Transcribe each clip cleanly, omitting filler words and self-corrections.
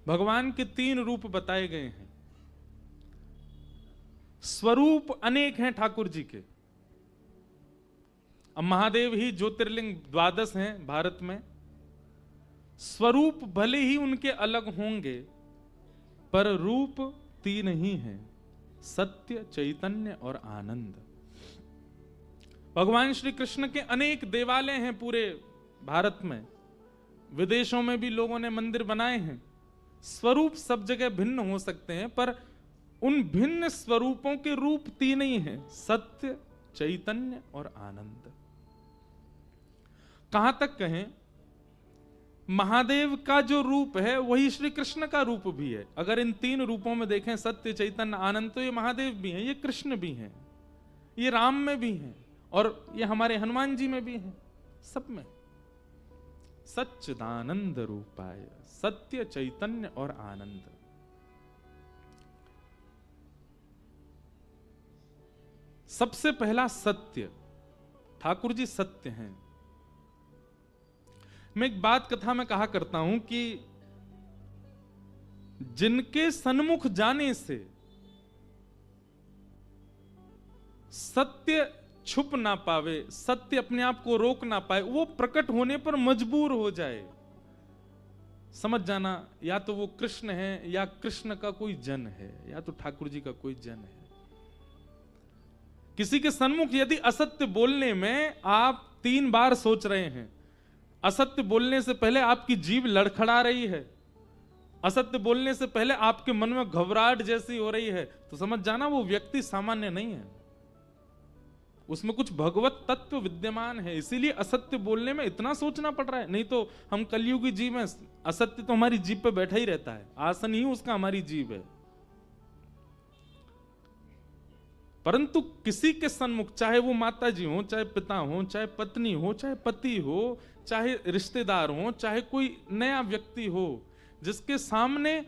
भगवान के 3 रूप बताए गए हैं। स्वरूप अनेक हैं ठाकुर जी के। अब महादेव ही ज्योतिर्लिंग 12 हैं भारत में। स्वरूप भले ही उनके अलग होंगे, पर रूप 3 ही हैं, सत्य, चैतन्य और आनंद। भगवान श्री कृष्ण के अनेक देवालय हैं पूरे भारत में, विदेशों में भी लोगों ने मंदिर बनाए हैं। स्वरूप सब जगह भिन्न हो सकते हैं, पर उन भिन्न स्वरूपों के रूप 3 ही हैं, सत्य, चैतन्य और आनंद। कहां तक कहें, महादेव का जो रूप है वही श्री कृष्ण का रूप भी है। अगर इन 3 रूपों में देखें, सत्य, चैतन्य, आनंद, तो ये महादेव भी हैं, ये कृष्ण भी हैं, ये राम में भी हैं, और ये हमारे हनुमान जी में भी हैं। सब में सच्चिदानंद रूपाय, सत्य, चैतन्य और आनंद। सबसे पहला सत्य, ठाकुर जी सत्य हैं। मैं एक बात कथा में कहा करता हूं कि जिनके सन्मुख जाने से सत्य छुप ना पावे, सत्य अपने आप को रोक ना पाए, वो प्रकट होने पर मजबूर हो जाए, समझ जाना या तो वो कृष्ण है, या कृष्ण का कोई जन है, या तो ठाकुर जी का कोई जन है। किसी के सन्मुख यदि असत्य बोलने में आप 3 बार सोच रहे हैं, असत्य बोलने से पहले आपकी जीभ लड़खड़ा रही है, असत्य बोलने से पहले आपके मन में घबराहट जैसी हो रही है, तो समझ जाना वो व्यक्ति सामान्य नहीं है, उसमें कुछ भगवत तत्व विद्यमान है। इसीलिए असत्य बोलने में इतना सोचना पड़ रहा है। नहीं तो हम कलयुगी जीव में, असत्य तो हमारी जीभ पे बैठा ही रहता है, आसन ही उसका हमारी जीभ है। परंतु किसी के सन्मुख, चाहे वो माता जी हो, चाहे पिता हो, चाहे पत्नी हो, चाहे पति हो, चाहे रिश्तेदार हो, चाहे कोई नया व्यक्ति हो, जिसके सामने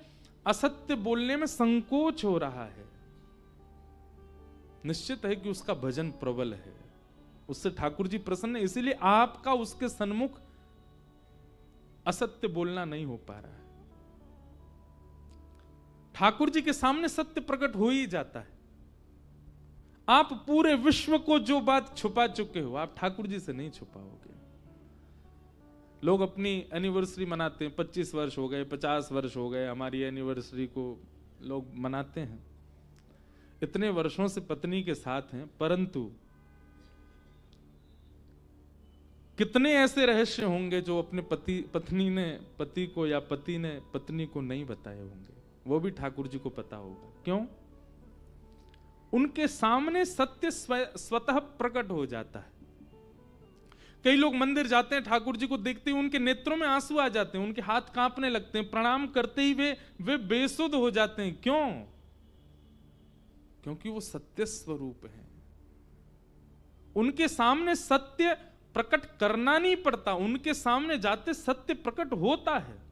असत्य बोलने में संकोच हो रहा है, निश्चित है कि उसका भजन प्रबल है, उससे ठाकुर जी प्रसन्न है। इसीलिए आपका उसके सन्मुख असत्य बोलना नहीं हो पा रहा है। ठाकुर जी के सामने सत्य प्रकट हो ही जाता है। आप पूरे विश्व को जो बात छुपा चुके हो, आप ठाकुर जी से नहीं छुपाओगे। लोग अपनी एनिवर्सरी मनाते हैं, 25 वर्ष हो गए, 50 वर्ष हो गए, हमारी एनिवर्सरी को लोग मनाते हैं। इतने वर्षों से पत्नी के साथ हैं, परंतु कितने ऐसे रहस्य होंगे जो अपने पत्नी ने पति को, या पति ने पत्नी को नहीं बताए होंगे, वो भी ठाकुर जी को पता होगा। क्यों? उनके सामने सत्य स्वतः प्रकट हो जाता है। कई लोग मंदिर जाते हैं, ठाकुर जी को देखते ही उनके नेत्रों में आंसू आ जाते हैं, उनके हाथ कांपने लगते हैं, प्रणाम करते ही वे बेसुध हो जाते हैं। क्यों? क्योंकि वो सत्य स्वरूप है। उनके सामने सत्य प्रकट करना नहीं पड़ता, उनके सामने जाते सत्य प्रकट होता है।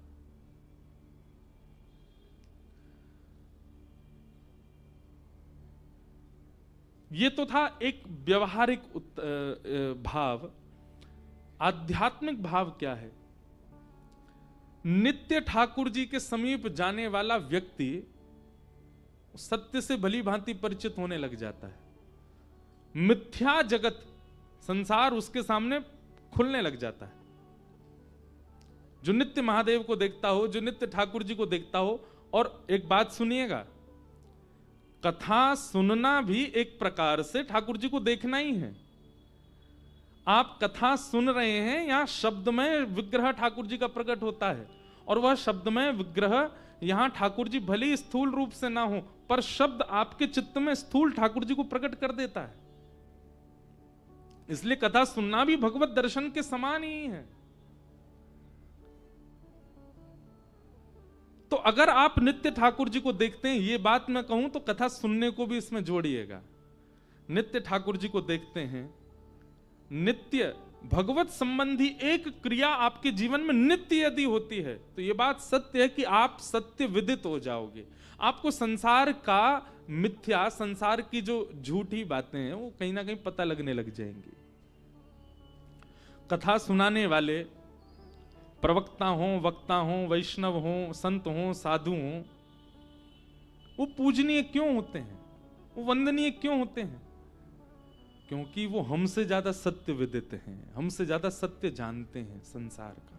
ये तो था एक व्यवहारिक भाव। आध्यात्मिक भाव क्या है? नित्य ठाकुर जी के समीप जाने वाला व्यक्ति सत्य से भली भांति परिचित होने लग जाता है। मिथ्या जगत, संसार उसके सामने खुलने लग जाता है। जो नित्य महादेव को देखता हो, जो नित्य ठाकुर जी को देखता हो। और एक बात सुनिएगा, कथा सुनना भी एक प्रकार से ठाकुर जी को देखना ही है। आप कथा सुन रहे हैं, यहां शब्दमय विग्रह ठाकुर जी का प्रकट होता है, और वह शब्दमय विग्रह यहां ठाकुर जी भले ही स्थूल रूप से ना हो, पर शब्द आपके चित्त में स्थूल ठाकुर जी को प्रकट कर देता है। इसलिए कथा सुनना भी भगवत दर्शन के समान ही है। तो अगर आप नित्य ठाकुर जी को देखते हैं, ये बात मैं कहूं तो कथा सुनने को भी इसमें जोड़िएगा। नित्य ठाकुर जी को देखते हैं, नित्य भगवत संबंधी एक क्रिया आपके जीवन में नित्य यदि होती है, तो यह बात सत्य है कि आप सत्य विदित हो जाओगे। आपको संसार का मिथ्या, संसार की जो झूठी बातें हैं, वो कहीं ना कहीं पता लगने लग जाएंगी। कथा सुनाने वाले प्रवक्ता हो, वक्ता हो, वैष्णव हो, संत हो, साधु हो, वो पूजनीय क्यों होते हैं, वो वंदनीय क्यों होते हैं? क्योंकि वो हमसे ज्यादा सत्य विदित हैं, हमसे ज्यादा सत्य जानते हैं संसार का।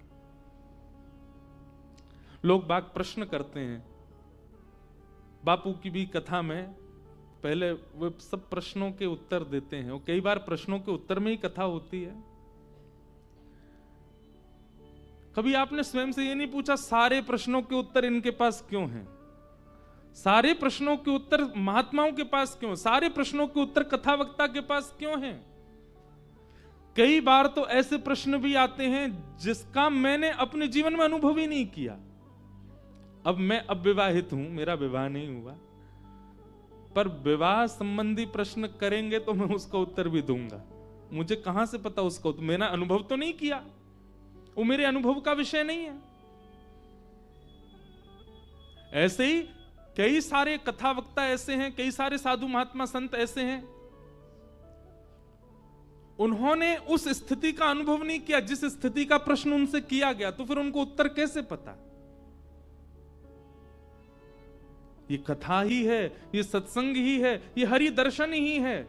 लोग बाग प्रश्न करते हैं, बापू की भी कथा में पहले वो सब प्रश्नों के उत्तर देते हैं, और कई बार प्रश्नों के उत्तर में ही कथा होती है। कभी आपने स्वयं से ये नहीं पूछा सारे प्रश्नों के उत्तर इनके पास क्यों हैं, सारे प्रश्नों के उत्तर महात्माओं के पास क्यों, सारे प्रश्नों के उत्तर कथावक्ता के पास क्यों हैं? कई बार तो ऐसे प्रश्न भी आते हैं जिसका मैंने अपने जीवन में अनुभव ही नहीं किया। अब मैं अविवाहित हूं, मेरा विवाह नहीं हुआ, पर विवाह संबंधी प्रश्न करेंगे तो मैं उसका उत्तर भी दूंगा। मुझे कहां से पता उसका उत्तर, मैंने अनुभव तो नहीं किया, वो मेरे अनुभव का विषय नहीं है। ऐसे ही कई सारे कथावक्ता ऐसे हैं, कई सारे साधु महात्मा संत ऐसे हैं, उन्होंने उस स्थिति का अनुभव नहीं किया जिस स्थिति का प्रश्न उनसे किया गया, तो फिर उनको उत्तर कैसे पता? ये कथा ही है, ये सत्संग ही है, ये हरि दर्शन ही है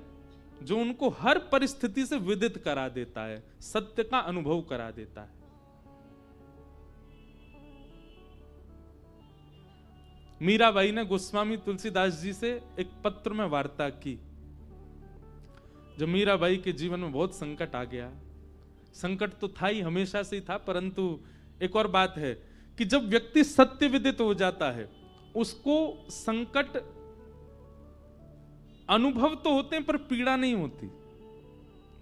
जो उनको हर परिस्थिति से विदित करा देता है, सत्य का अनुभव करा देता है। मीराबाई ने गोस्वामी तुलसीदास जी से एक पत्र में वार्ता की। जब मीराबाई के जीवन में बहुत संकट आ गया, संकट तो था ही, हमेशा से ही था, परंतु एक और बात है कि जब व्यक्ति सत्य विदित हो जाता है उसको संकट अनुभव तो होते हैं पर पीड़ा नहीं होती।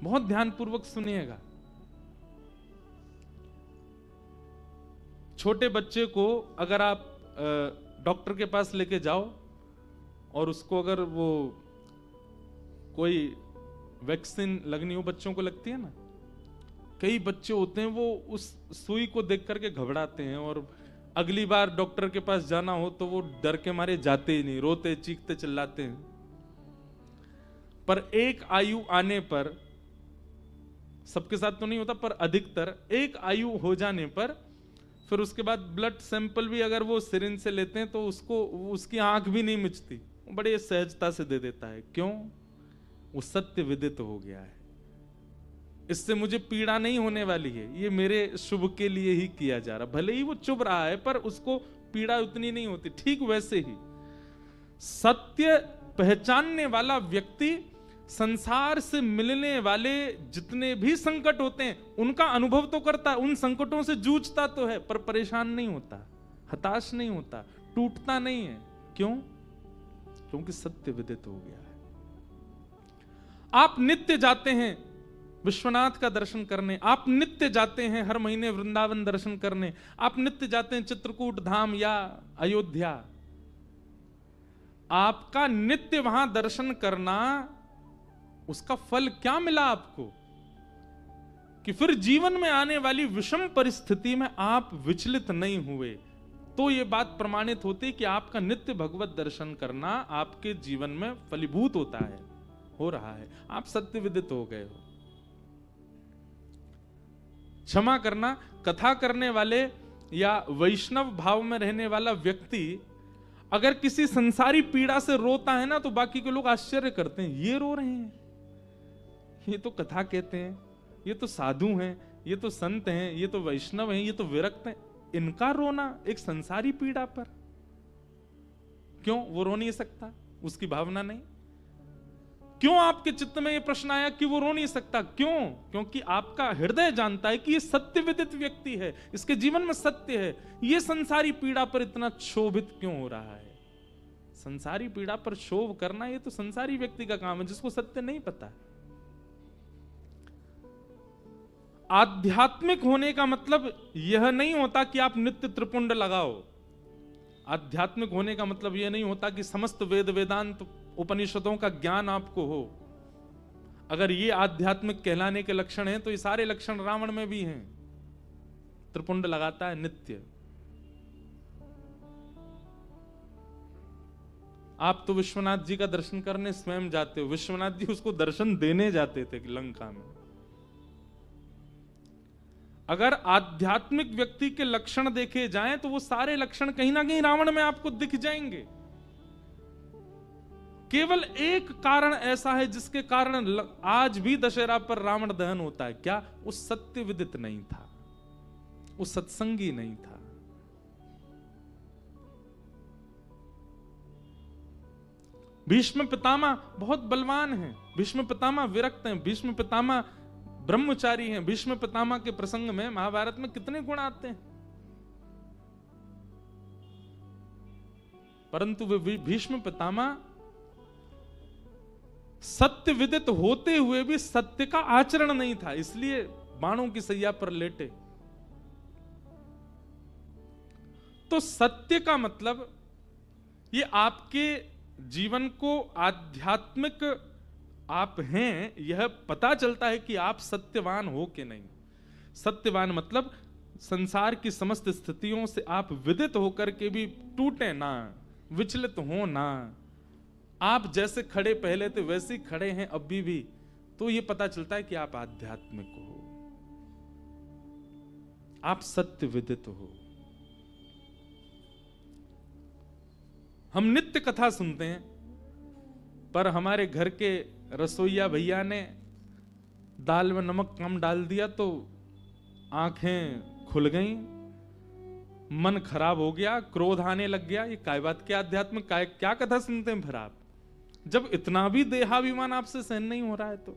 बहुत ध्यानपूर्वक सुनिएगा। छोटे बच्चे को अगर आप डॉक्टर के पास लेके जाओ और उसको अगर वो कोई वैक्सीन लगनी हो, बच्चों को लगती है ना, कई बच्चे होते हैं वो उस सुई को देख करके घबराते हैं और अगली बार डॉक्टर के पास जाना हो तो वो डर के मारे जाते ही नहीं, रोते चीखते चिल्लाते हैं। पर एक आयु आने पर, सबके साथ तो नहीं होता पर अधिकतर एक आयु हो जाने पर फिर उसके बाद ब्लड सैंपल भी अगर वो सिरिंज से लेते हैं तो उसको उसकी आंख भी नहीं मिचती, बड़े सहजता से दे देता है। क्यों? वो सत्य विदित हो गया है, इससे मुझे पीड़ा नहीं होने वाली है, ये मेरे शुभ के लिए ही किया जा रहा। भले ही वो चुभ रहा है पर उसको पीड़ा उतनी नहीं होती। ठीक वैसे ही सत्य पहचानने वाला व्यक्ति संसार से मिलने वाले जितने भी संकट होते हैं उनका अनुभव तो करता है, उन संकटों से जूझता तो है, पर परेशान नहीं होता, हताश नहीं होता, टूटता नहीं है। क्यों? क्योंकि सत्य विदित हो गया है। आप नित्य जाते हैं विश्वनाथ का दर्शन करने, आप नित्य जाते हैं हर महीने वृंदावन दर्शन करने, आप नित्य जाते हैं चित्रकूट धाम या अयोध्या। आपका नित्य वहां दर्शन करना, उसका फल क्या मिला आपको? कि फिर जीवन में आने वाली विषम परिस्थिति में आप विचलित नहीं हुए। तो यह बात प्रमाणित होती है कि आपका नित्य भगवत दर्शन करना आपके जीवन में फलीभूत होता है, हो रहा है, आप सत्य विदित हो गए हो। क्षमा करना, कथा करने वाले या वैष्णव भाव में रहने वाला व्यक्ति अगर किसी संसारी पीड़ा से रोता है ना तो बाकी के लोग आश्चर्य करते हैं, ये रो रहे हैं, ये तो कथा कहते हैं, ये तो साधु हैं, ये तो संत हैं, ये तो वैष्णव हैं, ये तो विरक्त हैं, इनका रोना एक संसारी पीड़ा पर। क्यों वो रो नहीं सकता? उसकी भावना नहीं? क्यों आपके चित्त में ये प्रश्न आया कि वो रो नहीं सकता? क्यों? क्योंकि आपका हृदय जानता है कि ये सत्य विदित व्यक्ति है, इसके जीवन में सत्य है, ये संसारी पीड़ा पर इतना क्षोभित क्यों हो रहा है? संसारी पीड़ा पर क्षोभ करना ये तो संसारी व्यक्ति का काम है जिसको सत्य नहीं पता। आध्यात्मिक होने का मतलब यह नहीं होता कि आप नित्य त्रिपुंड लगाओ। आध्यात्मिक होने का मतलब यह नहीं होता कि समस्त वेद वेदांत उपनिषदों का ज्ञान आपको हो। अगर ये आध्यात्मिक कहलाने के लक्षण हैं तो ये सारे लक्षण रावण में भी हैं। त्रिपुंड लगाता है नित्य। आप तो विश्वनाथ जी का दर्शन करने स्वयं जाते हो, विश्वनाथ जी उसको दर्शन देने जाते थे लंका में। अगर आध्यात्मिक व्यक्ति के लक्षण देखे जाएं तो वो सारे लक्षण कहीं ना कहीं रावण में आपको दिख जाएंगे। केवल एक कारण ऐसा है जिसके कारण आज भी दशहरा पर रावण दहन होता है। क्या? वो सत्य विदित नहीं था, वो सत्संगी नहीं था। भीष्म पितामह बहुत बलवान हैं, भीष्म पितामह विरक्त हैं, भीष्म पितामह ब्रह्मचारी हैं। भीष्म पितामह के प्रसंग में महाभारत में कितने गुण आते हैं, परंतु वे भीष्म पितामह सत्य विदित होते हुए भी सत्य का आचरण नहीं था, इसलिए बाणों की सैया पर लेटे। तो सत्य का मतलब ये आपके जीवन को आध्यात्मिक आप हैं यह पता चलता है कि आप सत्यवान हो कि नहीं। सत्यवान मतलब संसार की समस्त स्थितियों से आप विदित होकर के भी टूटे ना, विचलित हो ना, आप जैसे खड़े पहले थे वैसे ही खड़े हैं अभी भी, तो यह पता चलता है कि आप आध्यात्मिक हो, आप सत्य विदित हो। हम नित्य कथा सुनते हैं, पर हमारे घर के रसोइया भैया ने दाल में नमक कम डाल दिया तो आंखें खुल गईं, मन खराब हो गया, क्रोध आने लग गया। ये काय बात, क्या आध्यात्मिक क्या कथा सुनते हैं फिर आप, जब इतना भी देहाभिमान आपसे सहन नहीं हो रहा है। तो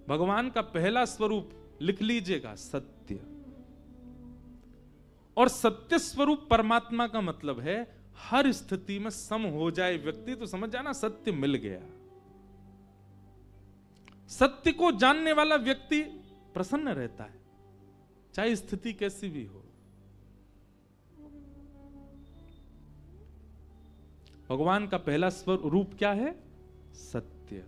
भगवान का पहला स्वरूप लिख लीजिएगा, सत्य। और सत्य स्वरूप परमात्मा का मतलब है हर स्थिति में सम हो जाए व्यक्ति, तो समझ जाना सत्य मिल गया। सत्य को जानने वाला व्यक्ति प्रसन्न रहता है, चाहे स्थिति कैसी भी हो। भगवान का पहला स्वरूप क्या है? सत्य।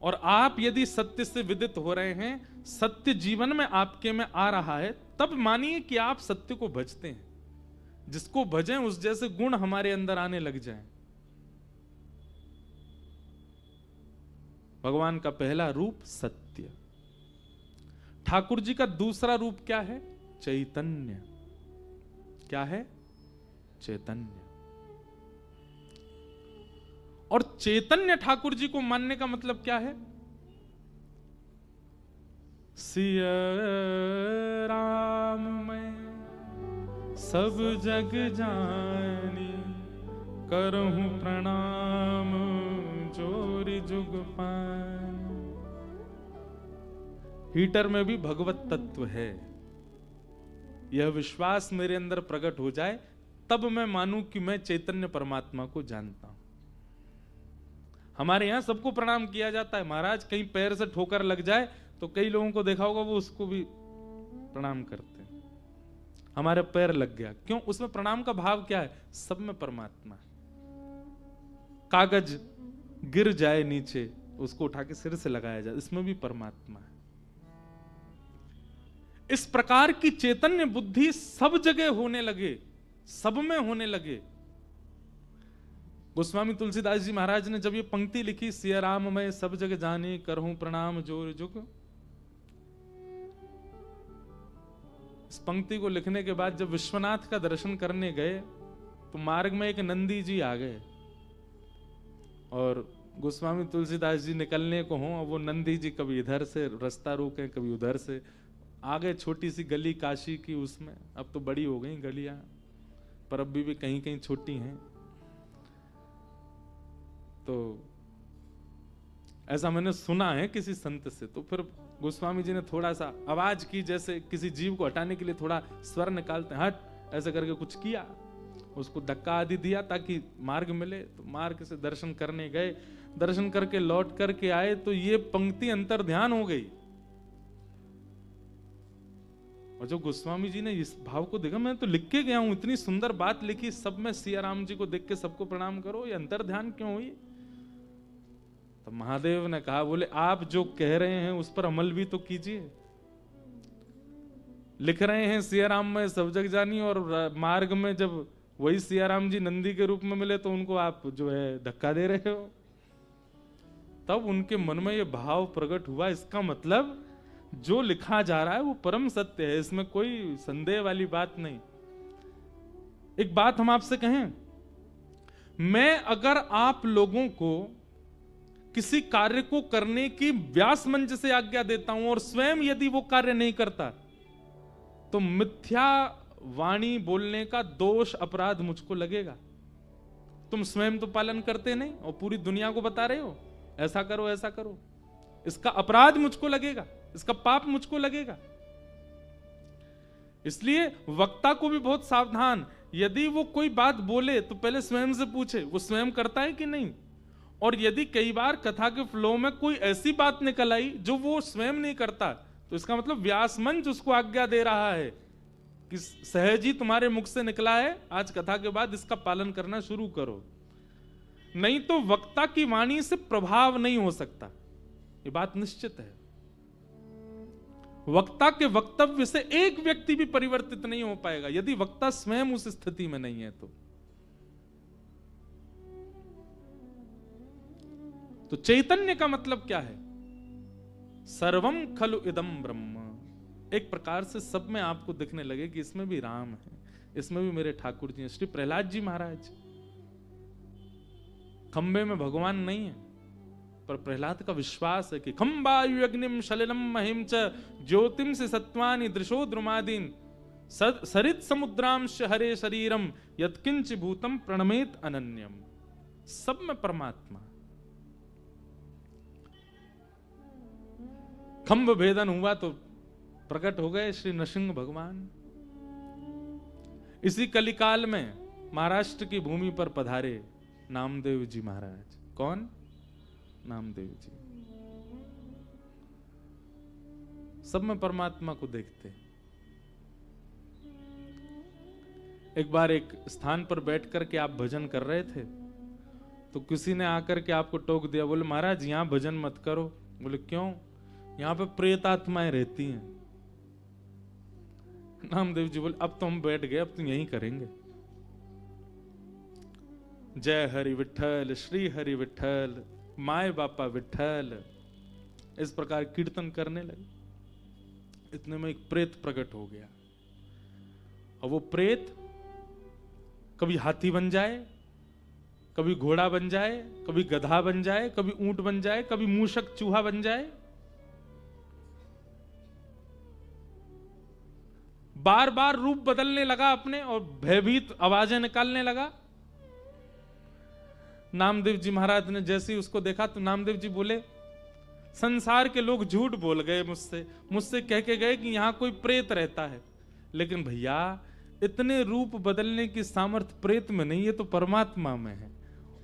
और आप यदि सत्य से विदित हो रहे हैं, सत्य जीवन में आपके में आ रहा है, तब मानिए कि आप सत्य को भजते हैं। जिसको भजें उस जैसे गुण हमारे अंदर आने लग जाएं। भगवान का पहला रूप सत्य। ठाकुर जी का दूसरा रूप क्या है? चैतन्य। क्या है? चैतन्य। और चैतन्य ठाकुर जी को मानने का मतलब क्या है? सिया राम मैं सब जग जानी, करहूं प्रणाम जोरी जुग पान। हीटर में भी भगवत तत्व है, यह विश्वास मेरे अंदर प्रकट हो जाए तब मैं मानूं कि मैं चैतन्य परमात्मा को जानता हूं। हमारे यहां सबको प्रणाम किया जाता है महाराज, कहीं पैर से ठोकर लग जाए तो कई लोगों को देखा होगा वो उसको भी प्रणाम करते हैं। हमारे पैर लग गया, क्यों? उसमें प्रणाम का भाव क्या है? सब में परमात्मा है। कागज गिर जाए नीचे, उसको उठा के सिर से लगाया जाए, इसमें भी परमात्मा है। इस प्रकार की चैतन्य बुद्धि सब जगह होने लगे, सब में होने लगे। गोस्वामी तुलसीदास जी महाराज ने जब ये पंक्ति लिखी, सिया राम मैं सब जगह जाने, करहूं प्रणाम जोर जुग, इस पंक्ति को लिखने के बाद जब विश्वनाथ का दर्शन करने गए तो मार्ग में एक नंदी जी आ गए और गोस्वामी तुलसीदास जी निकलने को हों, वो नंदी जी कभी इधर से रास्ता रोके, कभी उधर से। आगे छोटी सी गली काशी की, उसमें अब तो बड़ी हो गई गलियां, पर अभी भी कहीं कहीं छोटी हैं। तो ऐसा मैंने सुना है किसी संत से। तो फिर गोस्वामी जी ने थोड़ा सा आवाज की, जैसे किसी जीव को हटाने के लिए थोड़ा स्वर निकालते हैं, हट, ऐसे करके कुछ किया, उसको धक्का आदि दिया ताकि मार्ग मिले। तो मार्ग से दर्शन करने गए, दर्शन करके लौट करके आए तो ये पंक्ति अंतर ध्यान हो गई। और जब गोस्वामी जी ने इस भाव को देखा, मैं तो लिख के गया हूं, इतनी सुंदर बात लिखी, सब में सिया राम जी को देख के सबको प्रणाम करो, ये अंतर ध्यान क्यों हुई? तो महादेव ने कहा, बोले आप जो कह रहे हैं उस पर अमल भी तो कीजिए। लिख रहे हैं सिया राम में सब जग जानी, और मार्ग में जब वही सिया राम जी नंदी के रूप में मिले तो उनको आप जो है धक्का दे रहे हो। तब उनके मन में ये भाव प्रकट हुआ, इसका मतलब जो लिखा जा रहा है वो परम सत्य है, इसमें कोई संदेह वाली बात नहीं। एक बात हम आपसे कहें, मैं अगर आप लोगों को किसी कार्य को करने की व्यास मंच से आज्ञा देता हूं और स्वयं यदि वो कार्य नहीं करता, तो मिथ्या वाणी बोलने का दोष अपराध मुझको लगेगा। तुम स्वयं तो पालन करते नहीं और पूरी दुनिया को बता रहे हो ऐसा करो ऐसा करो, इसका अपराध मुझको लगेगा, इसका पाप मुझको लगेगा। इसलिए वक्ता को भी बहुत सावधान, यदि वो कोई बात बोले तो पहले स्वयं से पूछे वो स्वयं करता है कि नहीं। और यदि कई बार कथा के फ्लो में कोई ऐसी बात निकल आई जो वो स्वयं नहीं करता, तो इसका मतलब व्यास मंच उसको आज्ञा दे रहा है कि सहज ही तुम्हारे मुख से निकला है, आज कथा के बाद इसका पालन करना शुरू करो। नहीं तो वक्ता की वाणी से प्रभाव नहीं हो सकता, ये बात निश्चित है। वक्ता के वक्तव्य से एक व्यक्ति भी परिवर्तित नहीं हो पाएगा यदि वक्ता स्वयं उस स्थिति में नहीं है। तो चैतन्य का मतलब क्या है? सर्वम खलु इदम ब्रह्म। एक प्रकार से सब में आपको दिखने लगे कि इसमें भी राम है, इसमें भी मेरे ठाकुर जी हैं। श्री प्रहलाद जी महाराज, खंबे में भगवान नहीं है, पर प्रहलाद का विश्वास है कि खंबायु अग्निम शलिलम महिम च ज्योतिम से सत्वानि दृशो द्रुमादीन सरित समुद्रांश हरे शरीरम यत्किंच भूतम प्रणमेत अनन्यम। सब में परमात्मा। खंभ भेदन हुआ तो प्रकट हो गए श्री नृसिंह भगवान। इसी कलिकाल में महाराष्ट्र की भूमि पर पधारे नामदेव जी महाराज। कौन? नामदेव जी। सब में परमात्मा को देखते। एक बार एक स्थान पर बैठ कर के आप भजन कर रहे थे, तो किसी ने आकर के आपको टोक दिया, बोले महाराज यहां भजन मत करो। बोले क्यों? यहां पे प्रेत आत्माएं रहती हैं। नामदेव जी बोले अब तो हम बैठ गए, अब तो यहीं करेंगे। जय हरि विठल, श्री हरि विठल, माय बापा विठल, इस प्रकार कीर्तन करने लगे। इतने में एक प्रेत प्रकट हो गया, और वो प्रेत कभी हाथी बन जाए, कभी घोड़ा बन जाए, कभी गधा बन जाए, कभी ऊंट बन जाए, कभी मूषक चूहा बन जाए। बार बार रूप बदलने लगा अपने और भयभीत आवाजें निकालने लगा। नामदेव जी महाराज ने जैसे ही उसको देखा तो नामदेव जी बोले, संसार के लोग झूठ बोल गए मुझसे कह के गए कि यहां कोई प्रेत रहता है, लेकिन भैया इतने रूप बदलने की सामर्थ्य प्रेत में नहीं है, तो परमात्मा में है।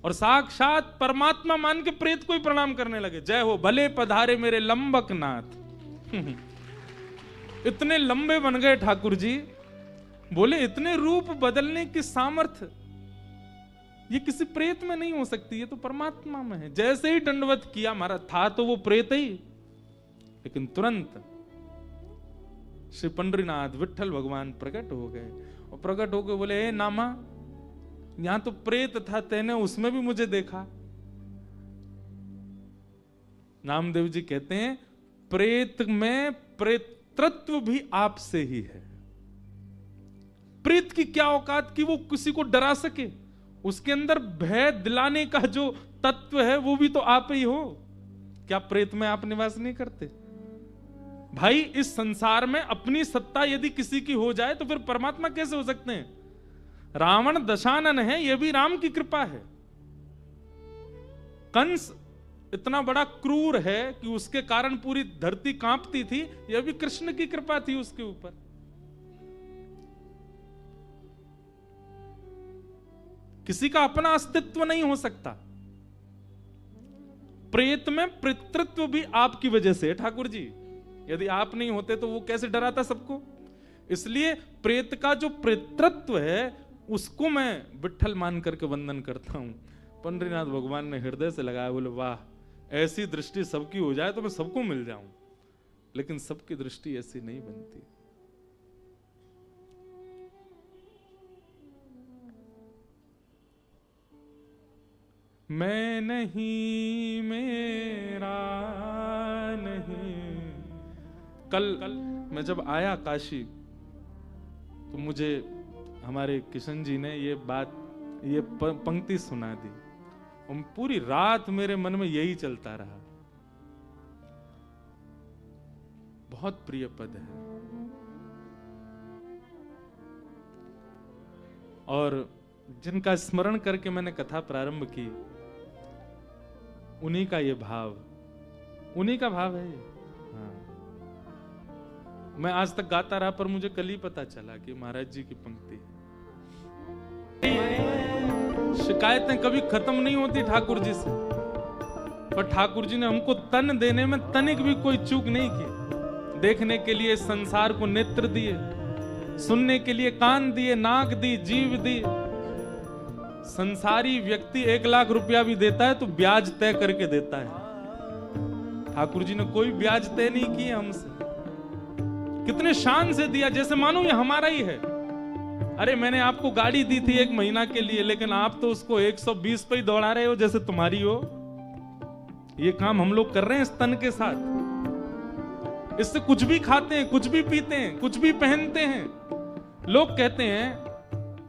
और साक्षात परमात्मा मान के प्रेत को ही प्रणाम करने लगे। जय हो भले पधारे मेरे लंबक नाथ। इतने लंबे बन गए ठाकुर जी। बोले इतने रूप बदलने की सामर्थ्य ये किसी प्रेत में नहीं हो सकती, ये तो परमात्मा में है। जैसे ही दंडवत किया, महाराज था तो वो प्रेत ही, लेकिन तुरंत श्री पंडरीनाथ विठल भगवान प्रकट हो गए। और प्रकट होकर बोले, ए नामा, यहां तो प्रेत था, तेने उसमें भी मुझे देखा। नामदेव जी कहते हैं प्रेत में प्रेतृत्व भी आपसे ही है। प्रेत की क्या औकात कि वो किसी को डरा सके, उसके अंदर भय दिलाने का जो तत्व है वो भी तो आप ही हो। क्या प्रेत में आप निवास नहीं करते? भाई इस संसार में अपनी सत्ता यदि किसी की हो जाए तो फिर परमात्मा कैसे हो सकते हैं? रावण दशानन है, यह भी राम की कृपा है। कंस इतना बड़ा क्रूर है कि उसके कारण पूरी धरती कांपती थी, यह भी कृष्ण की कृपा थी उसके ऊपर। किसी का अपना अस्तित्व नहीं हो सकता। प्रेत में पितृत्व भी आपकी वजह से ठाकुर जी। यदि आप नहीं होते तो वो कैसे डराता सबको? इसलिए प्रेत का जो पितृत्व है उसको मैं विठ्ठल मान करके वंदन करता हूं। पंडरीनाथ भगवान ने हृदय से लगाया, बोले वाह, ऐसी दृष्टि सबकी हो जाए तो मैं सबको मिल जाऊं। लेकिन सबकी दृष्टि ऐसी नहीं बनती। मैं नहीं, मेरा नहीं, कल मैं जब आया काशी तो मुझे हमारे किशन जी ने ये पंक्ति सुना दी और पूरी रात मेरे मन में यही चलता रहा। बहुत प्रिय पद है। और जिनका स्मरण करके मैंने कथा प्रारंभ की, उन्हीं का ये भाव, उन्हीं का भाव है ये। हाँ। मैं आज तक गाता रहा पर मुझे कल ही पता चला कि महाराज जी की पंक्ति है। शिकायतें कभी खत्म नहीं होती ठाकुर जी से, पर ठाकुर जी ने हमको तन देने में तनिक भी कोई चूक नहीं की। देखने के लिए संसार को नेत्र दिए, सुनने के लिए कान दिए, नाक दी, जीव दी। संसारी व्यक्ति 1 लाख रुपया भी देता है तो ब्याज तय करके देता है। ठाकुर जी ने कोई ब्याज तय नहीं किए हमसे। कितने शान से दिया, जैसे मानो ये हमारा ही है। अरे मैंने आपको गाड़ी दी थी 1 महीना के लिए, लेकिन आप तो उसको 120 पे ही दौड़ा रहे हो जैसे तुम्हारी हो। ये काम हम लोग कर रहे हैं इस तन के साथ। इससे कुछ भी खाते हैं, कुछ भी पीते हैं, कुछ भी पहनते हैं। लोग कहते हैं,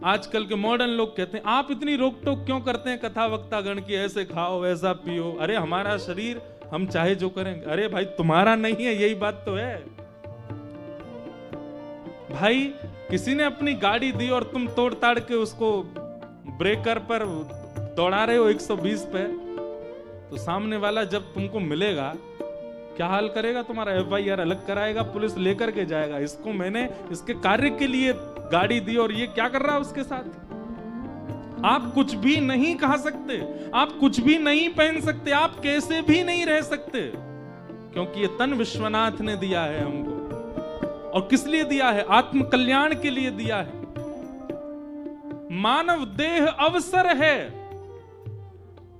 आजकल के मॉडर्न लोग कहते हैं, आप इतनी रोक टोक क्यों करते हैं कथा वक्ता गण की, ऐसे खाओ वैसा पियो। अरे हमारा शरीर, हम चाहे जो करेंगे। अरे भाई तुम्हारा नहीं है, यही बात तो है। भाई किसी ने अपनी गाड़ी दी और तुम तोड़ ताड़ के उसको ब्रेकर पर दौड़ा रहे हो 120 पे, तो सामने वाला जब तुमको मिलेगा क्या हाल करेगा तुम्हारा? FIR अलग कराएगा, पुलिस लेकर के जाएगा। इसको मैंने इसके कार्य के लिए गाड़ी दी और ये क्या कर रहा है उसके साथ। आप कुछ भी नहीं खा सकते, आप कुछ भी नहीं पहन सकते, आप कैसे भी नहीं रह सकते, क्योंकि ये तन विश्वनाथ ने दिया है हमको। और किस लिए दिया है? आत्म कल्याण के लिए दिया है। मानव देह अवसर है,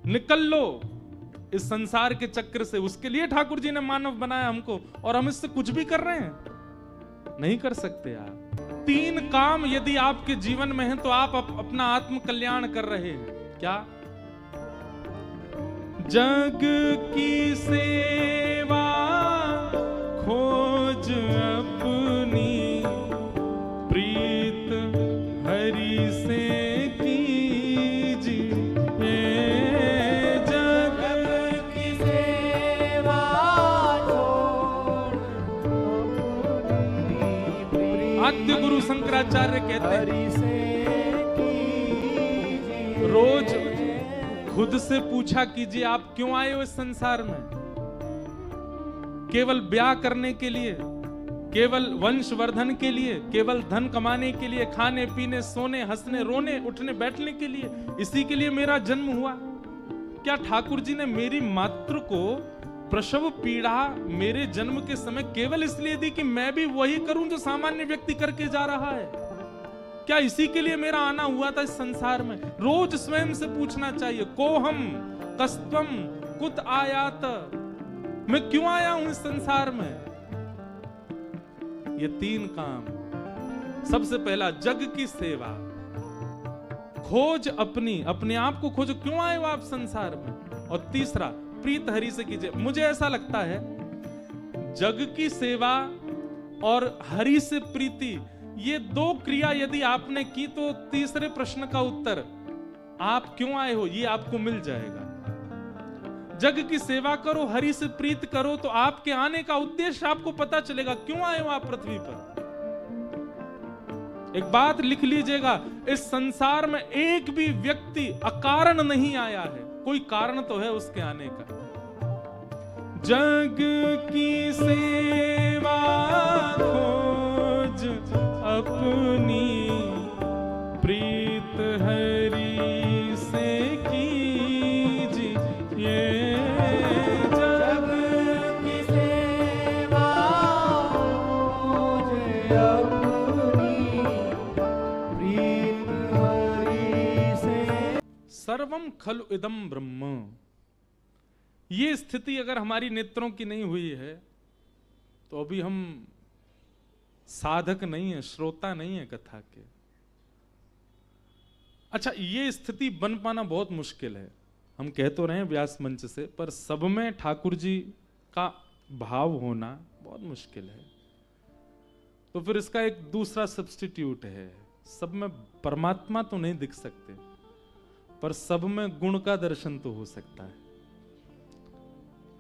निकल लो इस संसार के चक्र से। उसके लिए ठाकुर जी ने मानव बनाया हमको, और हम इससे कुछ भी कर रहे हैं? नहीं कर सकते यार। 3 काम यदि आपके जीवन में है तो आप अपना आत्म कल्याण कर रहे हैं। क्या? जग की सेवा खोज अपनी, प्रीत हरि से आद्य गुरु शंकराचार्य कहते हैं, रोज खुद से पूछा कीजिए आप क्यों आए हो इस संसार में? केवल ब्याह करने के लिए, केवल वंशवर्धन के लिए, केवल धन कमाने के लिए, खाने पीने, सोने, हंसने, रोने, उठने बैठने के लिए, इसी के लिए मेरा जन्म हुआ? क्या ठाकुर जी ने मेरी मातृ को प्रसव पीड़ा मेरे जन्म के समय केवल इसलिए दी कि मैं भी वही करूं जो सामान्य व्यक्ति करके जा रहा है? क्या इसी के लिए मेरा आना हुआ था इस संसार में? रोज स्वयं से पूछना चाहिए, कोहम कस्त्वम कुत आयात, मैं क्यों आया हूं इस संसार में? ये 3 काम। सबसे पहला जग की सेवा, खोज अपनी, अपने आप को खोजो, क्यों आए हो आप संसार में? और तीसरा प्रीत हरि से कीजिए। मुझे ऐसा लगता है जग की सेवा और हरि से प्रीति, ये 2 क्रिया यदि आपने की तो तीसरे प्रश्न का उत्तर, आप क्यों आए हो, ये आपको मिल जाएगा। जग की सेवा करो, हरि से प्रीत करो, तो आपके आने का उद्देश्य आपको पता चलेगा, क्यों आए हो आप पृथ्वी पर। एक बात लिख लीजिएगा, इस संसार में एक भी व्यक्ति अकारण नहीं आया है, कोई कारण तो है उसके आने का। जग की सेवा खोज अपनी, प्रीत हरि से कीजिए। जग की सेवा खोज अपनी, प्रीत हरि से। सर्वम खलु इदं ब्रह्म। ये स्थिति अगर हमारी नेत्रों की नहीं हुई है तो अभी हम साधक नहीं है, श्रोता नहीं है कथा के। अच्छा, ये स्थिति बन पाना बहुत मुश्किल है। हम कह तो रहे हैं व्यास मंच से, पर सब में ठाकुर जी का भाव होना बहुत मुश्किल है। तो फिर इसका एक दूसरा सब्स्टिट्यूट है, सब में परमात्मा तो नहीं दिख सकते, पर सब में गुण का दर्शन तो हो सकता है।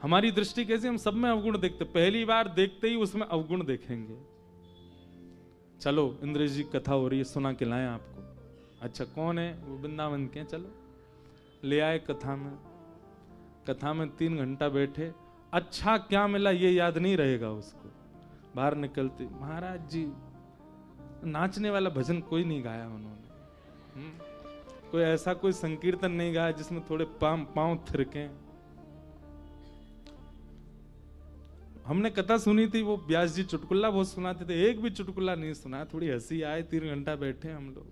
हमारी दृष्टि कैसी, हम सब में अवगुण देखते, पहली बार देखते ही उसमें अवगुण देखेंगे। चलो इंद्रेश जी कथा हो रही है, सुना के लाएं आपको। अच्छा कौन है वो? वृंदावन के, चलो ले आए कथा में। कथा में 3 घंटा बैठे, अच्छा क्या मिला ये याद नहीं रहेगा उसको। बाहर निकलते, महाराज जी नाचने वाला भजन कोई नहीं गाया उन्होंने, कोई ऐसा कोई संकीर्तन नहीं गाया जिसमें थोड़े पांव थिरके। हमने कथा सुनी थी, वो व्यास जी चुटकुल्ला बहुत सुनाते थे, एक भी चुटकुल्ला नहीं सुना। थोड़ी हंसी आए, 3 घंटा बैठे हम लोग।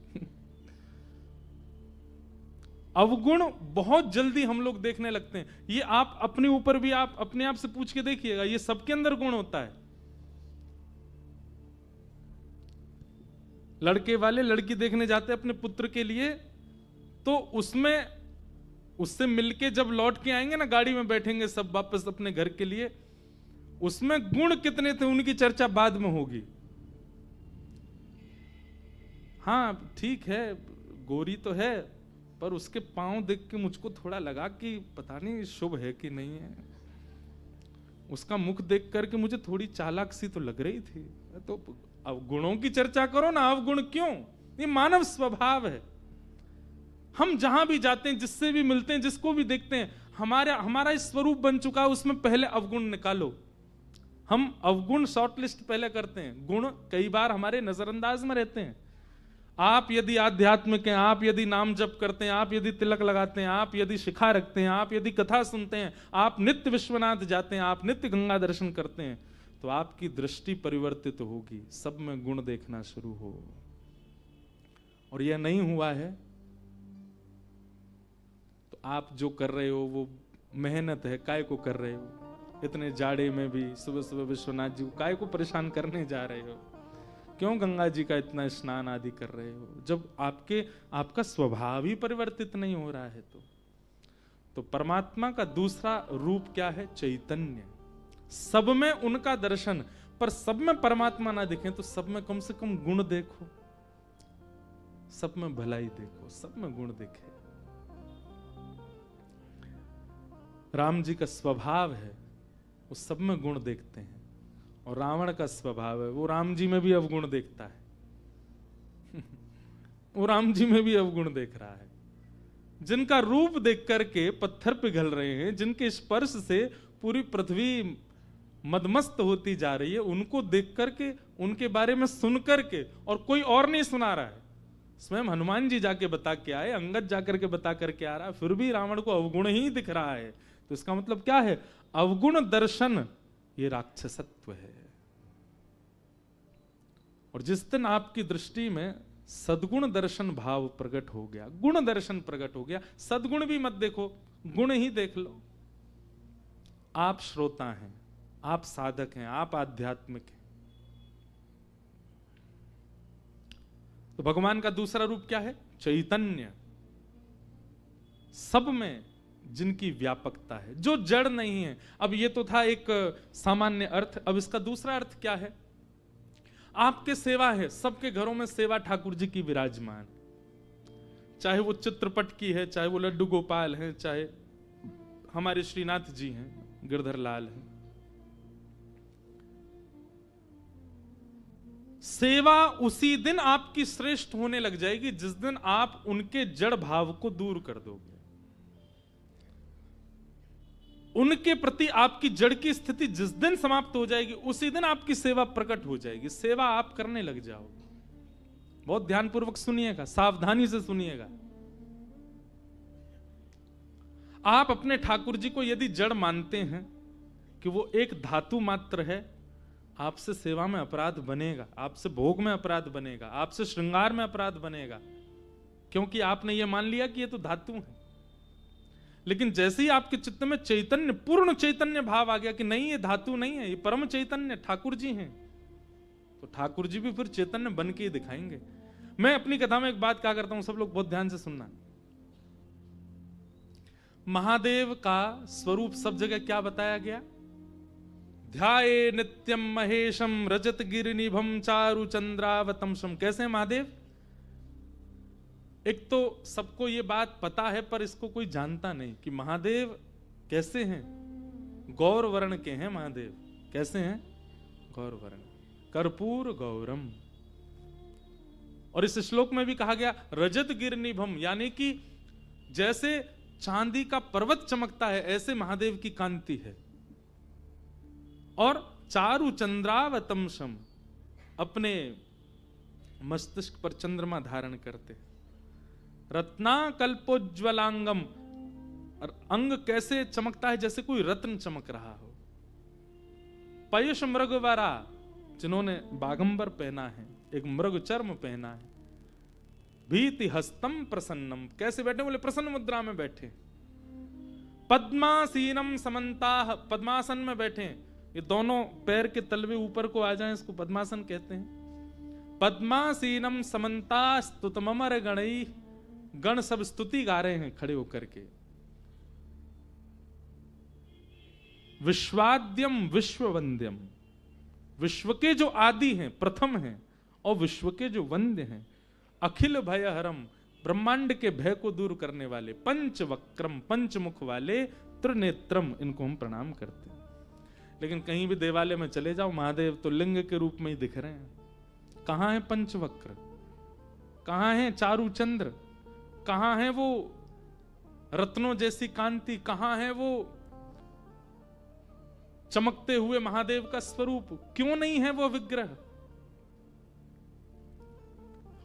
अवगुण बहुत जल्दी हम लोग देखने लगते हैं। ये आप अपने ऊपर भी आप अपने आप से पूछ के देखिएगा, ये सबके अंदर गुण होता है। लड़के वाले लड़की देखने जाते अपने पुत्र के लिए, तो उसमें उससे मिलके जब लौट के आएंगे ना, गाड़ी में बैठेंगे सब वापस अपने घर के लिए, उसमें गुण कितने थे उनकी चर्चा बाद में होगी। हाँ ठीक है, गोरी तो है, पर उसके पांव देख के मुझको थोड़ा लगा कि पता नहीं शुभ है कि नहीं है। उसका मुख देख करके मुझे थोड़ी चालाक सी तो लग रही थी। तो अब गुणों की चर्चा करो ना, अवगुण क्यों? ये मानव स्वभाव है। हम जहां भी जाते हैं, जिससे भी मिलते हैं, जिसको भी देखते हैं, हमारा इस स्वरूप बन चुका है, उसमें पहले अवगुण निकालो। हम अवगुण शॉर्टलिस्ट पहले करते हैं, गुण कई बार हमारे नजरअंदाज में रहते हैं। आप यदि आध्यात्मिक हैं, आप यदि नाम जप करते हैं, आप यदि तिलक लगाते हैं, आप यदि शिखा रखते हैं, आप यदि कथा सुनते हैं, आप नित्य विश्वनाथ जाते हैं, आप नित्य गंगा दर्शन करते हैं, तो आपकी दृष्टि परिवर्तित होगी, सब में गुण देखना शुरू हो। और यह नहीं हुआ है तो आप जो कर रहे हो वो मेहनत है, काय को कर रहे हो? इतने जाड़े में भी सुबह सुबह विश्वनाथ जी को काय को परेशान करने जा रहे हो? क्यों गंगा जी का इतना स्नान आदि कर रहे हो, जब आपका स्वभाव ही परिवर्तित नहीं हो रहा है? तो परमात्मा का दूसरा रूप क्या है? चैतन्य। सब में उनका दर्शन, पर सब में परमात्मा ना दिखे तो सब में कम से कम गुण देखो, सब में भलाई देखो, सब में गुण देखे। राम जी का स्वभाव है वो सब में गुण देखते हैं, और रावण का स्वभाव है वो राम जी में भी अवगुण देखता है। वो राम जी में भी अवगुण देख रहा है। जिनका रूप देख करके पत्थर पिघल रहे हैं, जिनके स्पर्श से पूरी पृथ्वी मदमस्त होती जा रही है, उनको देख करके, उनके बारे में सुन करके, और कोई और नहीं सुना रहा है, स्वयं हनुमान जी जाके बता के आए, अंगद जाकर के बता करके आ रहा है, फिर भी रावण को अवगुण ही दिख रहा है। तो इसका मतलब क्या है? अवगुण दर्शन ये राक्षसत्व है। और जिस दिन आपकी दृष्टि में सद्गुण दर्शन भाव प्रकट हो गया, गुण दर्शन प्रकट हो गया, सद्गुण भी मत देखो, गुण ही देख लो। आप श्रोता हैं, आप साधक हैं, आप आध्यात्मिक हैं। तो भगवान का दूसरा रूप क्या है? चैतन्य। सब में जिनकी व्यापकता है, जो जड़ नहीं है। अब ये तो था एक सामान्य अर्थ, अब इसका दूसरा अर्थ क्या है? आपके सेवा है, सबके घरों में सेवा ठाकुर जी की विराजमान, चाहे वो चित्रपट की है, चाहे वो लड्डू गोपाल हैं, चाहे हमारे श्रीनाथ जी हैं, गिरधर लाल हैं। सेवा उसी दिन आपकी श्रेष्ठ होने लग जाएगी जिस दिन आप उनके जड़ भाव को दूर कर दोगे। उनके प्रति आपकी जड़ की स्थिति जिस दिन समाप्त हो जाएगी, उसी दिन आपकी सेवा प्रकट हो जाएगी, सेवा आप करने लग जाओगे। बहुत ध्यानपूर्वक सुनिएगा, सावधानी से सुनिएगा। आप अपने ठाकुर जी को यदि जड़ मानते हैं कि वो एक धातु मात्र है, आपसे सेवा में अपराध बनेगा, आपसे भोग में अपराध बनेगा, आपसे श्रृंगार में अपराध बनेगा, क्योंकि आपने ये मान लिया कि ये तो धातु है। लेकिन जैसे ही आपके चित्त में चैतन्य, पूर्ण चैतन्य भाव आ गया कि नहीं ये धातु नहीं है, ये परम चैतन्य ठाकुर जी हैं, तो ठाकुर जी भी फिर चैतन्य बन के ही दिखाएंगे। मैं अपनी कथा में एक बात कहा करता हूं, सब लोग बहुत ध्यान से सुनना। महादेव का स्वरूप सब जगह क्या बताया गया? ध्याये नित्यम महेशम रजत गिरिनिभम चारु चंद्रावतंसम। कैसे महादेव? एक तो सबको ये बात पता है पर इसको कोई जानता नहीं कि महादेव कैसे हैं। गौर वर्ण के हैं महादेव। कैसे हैं? गौर वर्ण, कर्पूर गौरम। और इस श्लोक में भी कहा गया रजत गिरिनिभम, यानी कि जैसे चांदी का पर्वत चमकता है ऐसे महादेव की कांति है। और चारु चंद्रावतंसम, अपने मस्तिष्क पर चंद्रमा धारण करते। रत्नाकल्पोज्ज्वलांगम, और अंग कैसे चमकता है जैसे कोई रत्न चमक रहा हो। पयुष मृगवरा, जिन्होंने बागंबर पहना है, एक मृग चर्म पहना है। भीति हस्तम प्रसन्नम, कैसे बैठे? बोले प्रसन्न मुद्रा में बैठे। पद्मासीनम समन्ताः, पद्मासन में बैठे। ये दोनों पैर के तलवे ऊपर को आ जाएं, इसको पद्मासन कहते हैं। पद्मासीनम समन्ता स्तुतमर गणई, गण सब स्तुति गा रहे हैं खड़े होकर के। विश्वाद्यम विश्ववंद्यम, विश्व के जो आदि हैं, प्रथम हैं, और विश्व के जो वंद्य हैं। अखिल भयहरम, ब्रह्मांड के भय को दूर करने वाले। पंचवक्रम, पंचमुख वाले। त्रिनेत्रम, इनको हम प्रणाम करते हैं। लेकिन कहीं भी देवालय में चले जाओ, महादेव तो लिंग के रूप में ही दिख रहे हैं। कहां है पंचवक्र? कहां है चारु चंद्र? कहां है वो रत्नों जैसी कांति? कहां है वो चमकते हुए महादेव का स्वरूप? क्यों नहीं है वो विग्रह?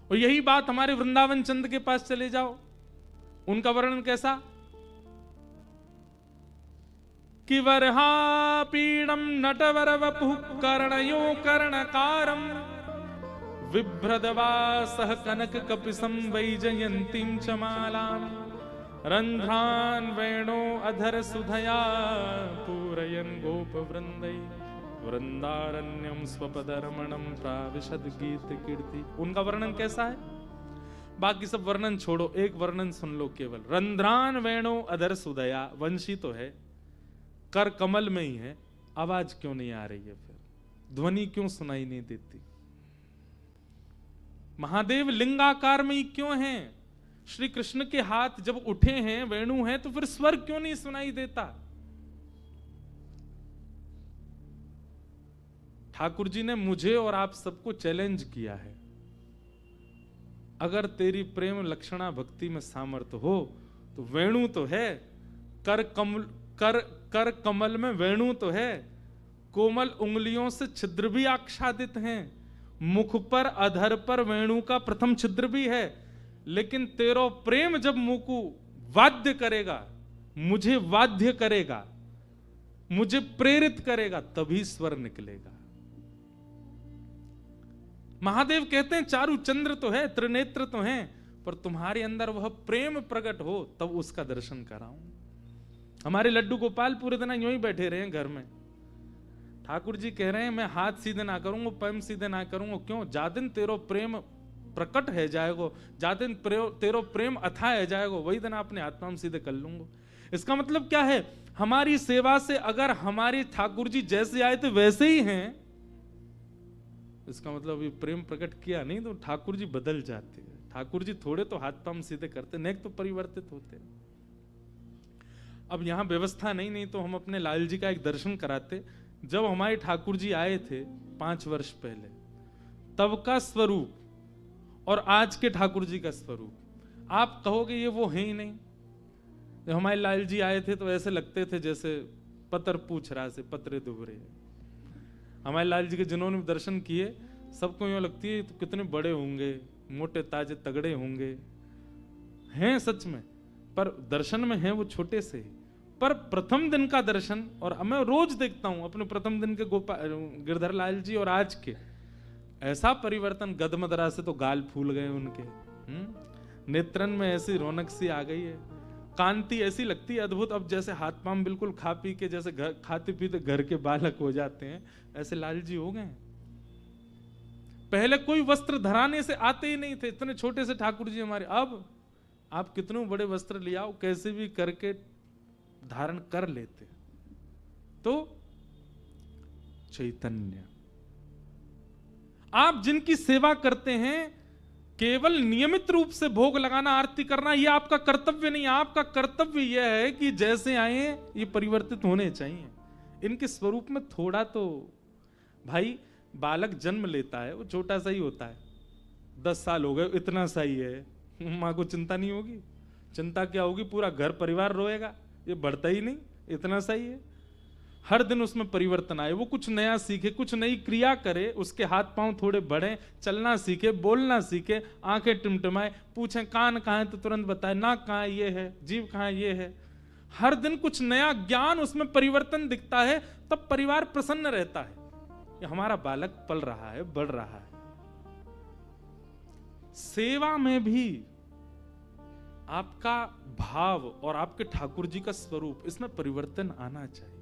और यही बात हमारे वृंदावन चंद के पास चले जाओ, उनका वर्णन कैसा? कि वरहा पीडम नटवर वपुः कर्णयो कर्णकारम, बिभ्रदवासः कनक कपिसं वैजयन्तीं च मालाम्, रंध्रान वेणो अधर सुधया पूरयन् गोप वृंदै, वृंदारण्यम स्वपदरमणम प्राविशद गीत कीर्ति। उनका वर्णन कैसा है? बाकी सब वर्णन छोड़ो, एक वर्णन सुन लो केवल। रंध्रान वेणो अधर सुधया, वंशी तो है, कर कमल में ही है, आवाज क्यों नहीं आ रही है? फिर ध्वनि क्यों सुनाई नहीं देती? महादेव लिंगाकार में ही क्यों हैं? श्री कृष्ण के हाथ जब उठे हैं, वेणु हैं, तो फिर स्वर क्यों नहीं सुनाई देता? ठाकुर जी ने मुझे और आप सबको चैलेंज किया है, अगर तेरी प्रेम लक्षणा भक्ति में सामर्थ्य हो तो वेणु तो है, कर कमल में वेणु तो है, कोमल उंगलियों से छिद्र भी आच्छादित हैं, मुख पर अधर पर वेणु का प्रथम छिद्र भी है। लेकिन तेरो प्रेम जब मुकु वाद्य करेगा, मुझे वाद्य करेगा, मुझे प्रेरित करेगा, तभी स्वर निकलेगा। महादेव कहते हैं चारु चंद्र तो है, त्रिनेत्र तो हैं, पर तुम्हारे अंदर वह प्रेम प्रकट हो तब उसका दर्शन कराऊं। हमारे लड्डू गोपाल पूरे दिन यूं ही बैठे रहे हैं घर में। ठाकुर जी कह रहे हैं मैं हाथ सीधे ना करूंगा, पैम सीधे ना करूंगा। क्यों? जा दिन तेरो प्रेम प्रकट है जाएगो, जा दिन तेरो प्रेम अथाह है जाएगो, वही दिन अपने हाथ पाम सीधे कर लूंगा। इसका मतलब क्या है? हमारी सेवा से अगर हमारे ठाकुर जी जैसे आए थे वैसे ही हैं, इसका मतलब ये प्रेम प्रकट किया नहीं तो ठाकुर जी बदल जाते हैं। ठाकुर जी थोड़े तो हाथ पाम सीधे करते, नेक तो परिवर्तित होते। अब यहां व्यवस्था नहीं तो हम अपने लाल जी का एक दर्शन कराते। जब हमारे ठाकुर जी आए थे 5 वर्ष पहले, तब का स्वरूप और आज के ठाकुर जी का स्वरूप आप कहोगे ये वो है ही नहीं। जब हमारे लाल जी आए थे तो ऐसे लगते थे जैसे पतर पूछ रहा से पतरे दुबरे। हमारे लाल जी के जिन्होंने दर्शन किए सबको यूं लगती है तो कितने बड़े होंगे, मोटे ताजे तगड़े होंगे, हैं सच में, पर दर्शन में हैं वो छोटे से ही। पर प्रथम दिन का दर्शन, और मैं रोज देखता हूं अपने प्रथम दिन के गिरधर लाल जी और आज के, ऐसा परिवर्तन। गदमदरा से तो गाल फूल गए उनके, नेत्रन में ऐसी रौनक सी आ गई है, कांति ऐसी लगती है अद्भुत। अब जैसे हाथ पांव बिल्कुल खा पी के जैसे खाते पीते घर के बालक हो जाते हैं, ऐसे लाल जी हो गए। पहले कोई वस्त्र धराने से आते ही नहीं थे, इतने छोटे से ठाकुर जी हमारे। अब आप कितने बड़े वस्त्र ले आओ, कैसे भी करके धारण कर लेते। तो चैतन्य। आप जिनकी सेवा करते हैं, केवल नियमित रूप से भोग लगाना, आरती करना, यह आपका कर्तव्य नहीं। आपका कर्तव्य यह है कि जैसे आए ये परिवर्तित होने चाहिए। इनके स्वरूप में थोड़ा तो, भाई बालक जन्म लेता है वो छोटा सा ही होता है, 10 साल हो गए इतना सा ही है, माँ को चिंता नहीं होगी? चिंता क्या होगी, पूरा घर परिवार रोएगा, ये बढ़ता ही नहीं, इतना सा ही है। हर दिन उसमें परिवर्तन आए, वो कुछ नया सीखे, कुछ नई क्रिया करे, उसके हाथ पांव थोड़े बढ़े, चलना सीखे, बोलना सीखे, आंखें टिमटिमाए, पूछें कान कहाँ है तो तुरंत बताए, नाक कहाँ है ये है, जीभ कहाँ है ये है। हर दिन कुछ नया ज्ञान, उसमें परिवर्तन दिखता है, तब परिवार प्रसन्न रहता है, ये हमारा बालक पल रहा है, बढ़ रहा है। सेवा में भी आपका भाव और आपके ठाकुर जी का स्वरूप, इसमें परिवर्तन आना चाहिए,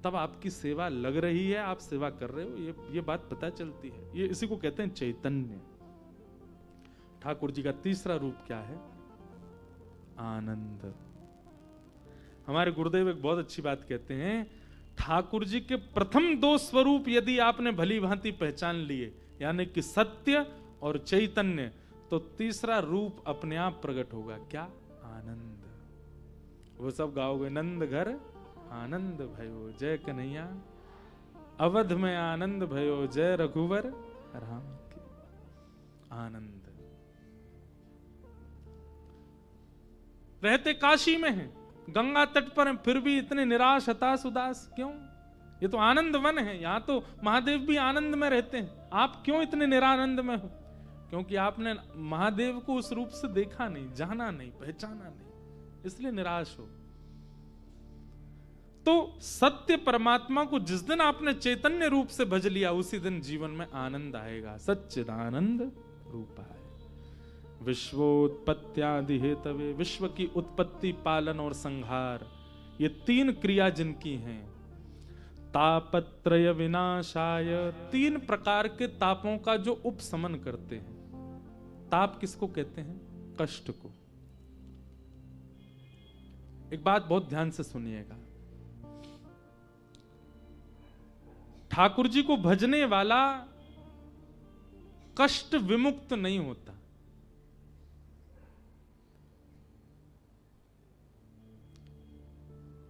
तब आपकी सेवा लग रही है, आप सेवा कर रहे हो, ये बात पता चलती है। ये इसी को कहते हैं चैतन्य। ठाकुर जी का तीसरा रूप क्या है? आनंद। हमारे गुरुदेव एक बहुत अच्छी बात कहते हैं, ठाकुर जी के प्रथम 2 स्वरूप यदि आपने भली भांति पहचान लिए, यानी कि सत्य और चैतन्य, तो तीसरा रूप अपने आप प्रकट होगा। क्या? आनंद। वो सब गाओगे, नंद घर आनंद भयो जय कन्हैया, अवध में आनंद भयो जय रघुवर राम की। आनंद। रहते काशी में हैं, गंगा तट पर हैं, फिर भी इतने निराश, हताश, उदास क्यों? ये तो आनंद वन है, यहां तो महादेव भी आनंद में रहते हैं, आप क्यों इतने निरानंद में हो? क्योंकि आपने महादेव को उस रूप से देखा नहीं, जाना नहीं, पहचाना नहीं, इसलिए निराश हो। तो सत्य परमात्मा को जिस दिन आपने चैतन्य रूप से भज लिया, उसी दिन जीवन में आनंद आएगा। सच्चिदानंद रूपाय विश्वोत्पत्त्यादि हेतवे, विश्व की उत्पत्ति, पालन और संहार, ये 3 क्रिया जिनकी हैं। तापत्रय विनाशाय, 3 प्रकार के तापों का जो उपशमन करते हैं। ताप किसको कहते हैं? कष्ट को। एक बात बहुत ध्यान से सुनिएगा, ठाकुर जी को भजने वाला कष्ट विमुक्त नहीं होता।